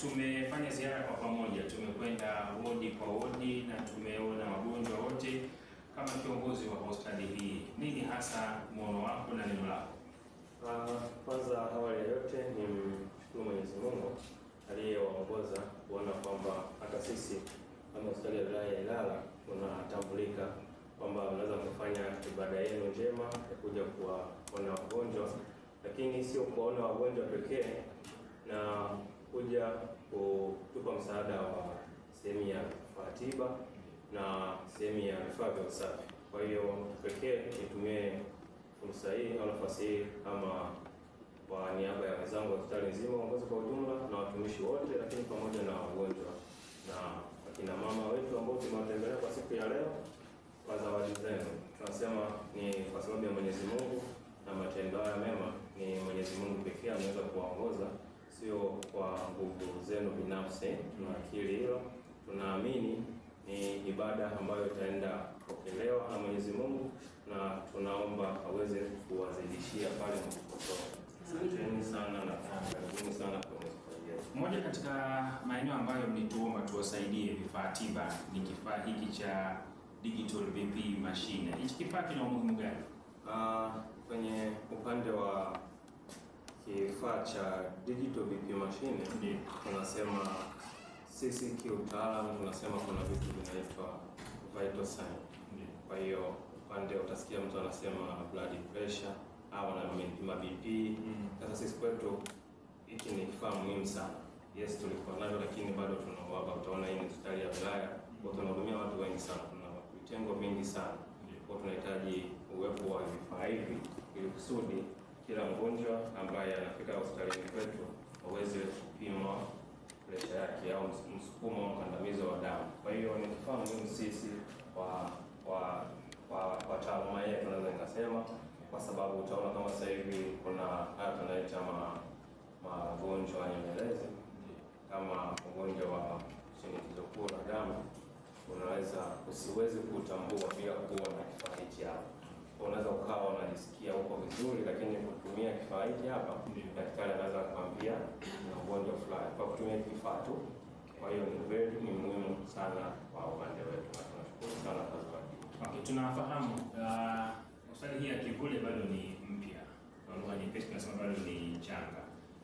tumefanya ziara kwa pamoja, tumekwenda wodi kwa wodi na tumeona wagonjwa wote. Kama kiongozi wa hospitali hii, nini hasa muono wako na neno lako? Kwanza awali ya yote ni mshukuru Mwenyezi Mungu aliyewaongoza kuona kwamba hata sisi kama hospitali ya wilaya ya Ilala tunatambulika kwamba mnaweza kufanya ibada yenu njema ya kuja kuwaona wagonjwa, lakini sio kuwaona wagonjwa pekee na kuja kutupa msaada wa sehemu ya vifaa tiba na sehemu ya vifaa vya usafi. Kwa hiyo pekee nitumie fursa hii au nafasi hii kama kwa niaba ya wenzangu wa hospitali nzima, uongozi kwa ujumla na watumishi wote, lakini pamoja na wagonjwa na akina mama wetu ambao tumewatembelea kwa siku ya leo, kwa zawadi zenu. Tunasema ni kwa sababu ya Mwenyezi Mungu na matendo haya mema ni Mwenyezi Mungu pekee ameweza kuwaongoza, sio kwa nguvu zenu binafsi. Tunakiri hilo, tunaamini ni ibada ambayo itaenda kupokelewa na Mwenyezi Mungu na tunaomba aweze kuwazidishia pale mlipotoka. Asanteni sana na karibuni sana kwa hospitali. Moja katika maeneo ambayo mlituomba tuwasaidie vifaa tiba ni kifaa hiki cha digital BP machine. Hichi kifaa kina umuhimu gani? Kwenye upande wa kifaa cha digital BP machine tunasema sisi kiutaalamu tunasema kuna vitu vinaitwa vital sign. Kwa hiyo upande utasikia mtu anasema blood pressure au anapima BP. Sasa sisi kwetu hiki ni kifaa muhimu sana. Yes, tulikuwa navyo lakini bado tunawapa. Utaona hii ni hospitali ya wilaya, kwa tunahudumia watu wengi sana, tuna vitengo vingi sana. Kwa tunahitaji uwepo wa vifaa hivi ili kusudi kila mgonjwa ambaye anafika hospitalini kwetu aweze kupima presha yake au msukumo wa mkandamizo wa damu. Kwa hiyo ni kifaa muhimu sisi kwa taaluma yetu, naweza nikasema, kwa sababu utaona kama sasa hivi kuna haya tunaita magonjwa nyemelezi, kama ugonjwa wa shinikizo kuu la damu, usiwezi kutambua bila kuwa na kifaa hiki hapa. Unaweza ukawa unajisikia uko vizuri, lakini kutumia kifaa hiki hapa daktari anaweza kukwambia na ugonjwa fulani kwa kutumia kifaa tu. Kwa hiyo ni muhimu sana kwa upande wetu na tunashukuru sana kwa zawadi. Okay, tunafahamu hospitali hii ya Kivule bado ni mpya, na lugha nyepesi tunasema bado ni changa.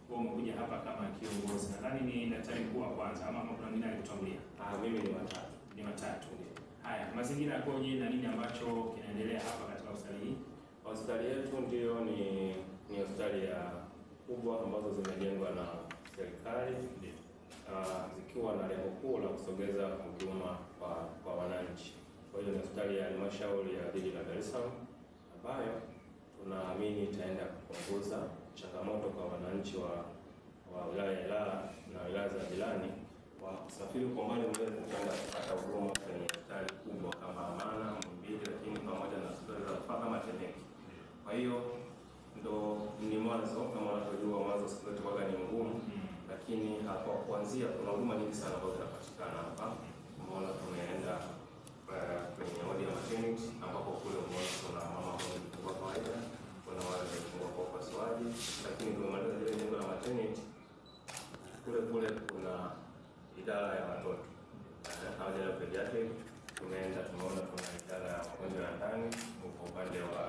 Kwa umekuja hapa kama kiongozi, nadhani ni daktari mkuu wa kwanza ama kuna mwingine alikutangulia? Mimi ni watatu. Ni watatu. Haya, mazingira yakoje na nini ambacho kinaendelea hapa katika hospitali hii? Hospitali yetu ndio ni hospitali ya kubwa ambazo zimejengwa na serikali zikiwa na lengo kuu la kusogeza huduma kwa wananchi. Kwa hiyo ni hospitali ya halmashauri ya jiji la Dar es Salaam ambayo tunaamini itaenda kupunguza changamoto kwa wananchi wa wilaya ya Ilala na wilaya za jirani wa kusafiri kwa umbali mrefu kwenda kupata huduma kwenye hospitali kubwa kama Amana, Muhimbili, lakini pamoja na hospitali za rufaa kama Temeke. Kwa hiyo ndo ni mwanzo, kama unavyojua mwanzo siku zote kwaga ni ngumu, lakini hapo kuanzia kuna huduma nyingi sana ambazo zinapatikana hapa. Umeona tumeenda kwenye wodi ya maternity ambapo kule umeona kuna mama ambao kwa kawaida, kuna wale walifungwa kwa upasuaji, lakini tumemaliza ile jengo la maternity kule kuna idara ya watoto pamoja na pediatric. Tumeona kuna idara ya magonjwa ya ndani kwa upande wa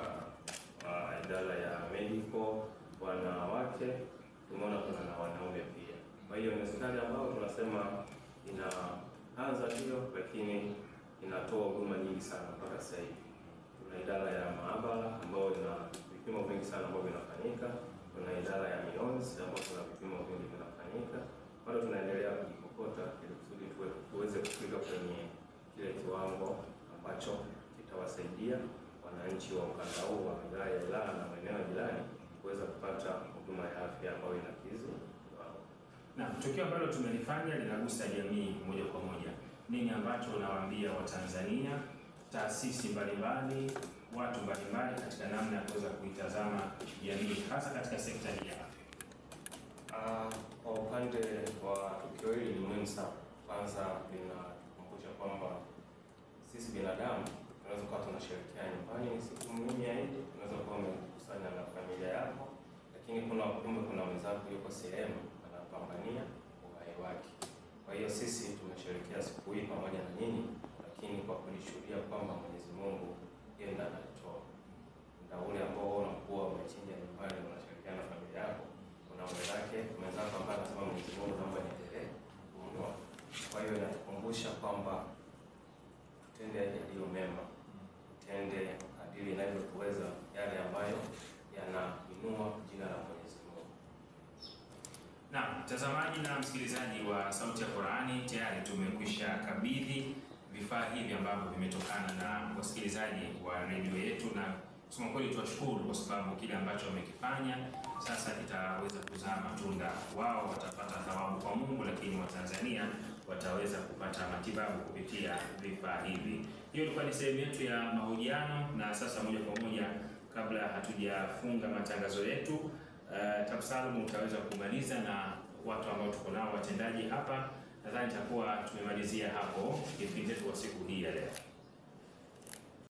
idara ya medical wanawake, tumeona kuna na wanaume pia. Kwa hiyo ni hospitali ambayo tunasema inaanza ndio, lakini inatoa huduma nyingi sana mpaka sasa hivi. Tuna idara ya maabara ambayo ina vipimo vingi sana ambavyo vinafanyika. Tuna idara ya mionzi ambayo kuna vipimo vingi vinafanyika. Bado tunaendelea kujikokota ili kusudi tuweze kufika kwenye kile kiwango ambacho kitawasaidia wananchi wa ukanda huu wa wilaya ya Ilala na maeneo ya jirani kuweza kupata huduma ya afya ambayo inakidhi. Na tukio ambalo tumelifanya linagusa jamii moja kwa moja. Nini ambacho unawaambia Watanzania, taasisi mbalimbali, watu mbalimbali katika namna ya kuweza kuitazama jamii hasa katika sekta hii ya afya? Kwa upande wa tukio hili ni muhimu sana. Kwanza linakumbusha kwamba sisi binadamu tunaweza kuwa tunashirikiana nyumbani, ni siku muhimu ya Eid, tunaweza kuwa umekusanya na familia yako, lakini kuna mwenzako yuko sehemu anapambania uhai wake. hiyo sisi tumesherehekea siku hii pamoja na nyinyi, lakini kwa kulishuhudia kwamba Mwenyezi Mungu yeye ndiye anatoa. Muda ule ambao unakuwa umechinja nyumbani, unashirikiana na familia yako, kuna mwenzako ambaye anasema Mwenyezi Mungu naomba niendelee kununua. Kwa hiyo inatukumbusha kwamba tutende yaliyo mema, tutende kadiri inavyotuweza yale ambayo yanainua jina la Mwenyezi Mungu. Na mtazamaji na msikilizaji wa Sauti ya Qur'ani, tayari tumekwisha kabidhi vifaa hivi ambavyo vimetokana na wasikilizaji wa redio yetu, na kusema kweli tuwashukuru kwa sababu kile ambacho wamekifanya sasa kitaweza kuzaa matunda. Wao watapata thawabu kwa Mungu, lakini Watanzania wataweza kupata matibabu kupitia vifaa hivi. Hiyo ilikuwa ni sehemu yetu ya mahojiano, na sasa moja kwa moja, kabla hatujafunga matangazo yetu, Tabsalum utaweza kumaliza na watu ambao tuko nao watendaji hapa. Nadhani takuwa tumemalizia hapo kipindi chetu kwa siku hii ya leo.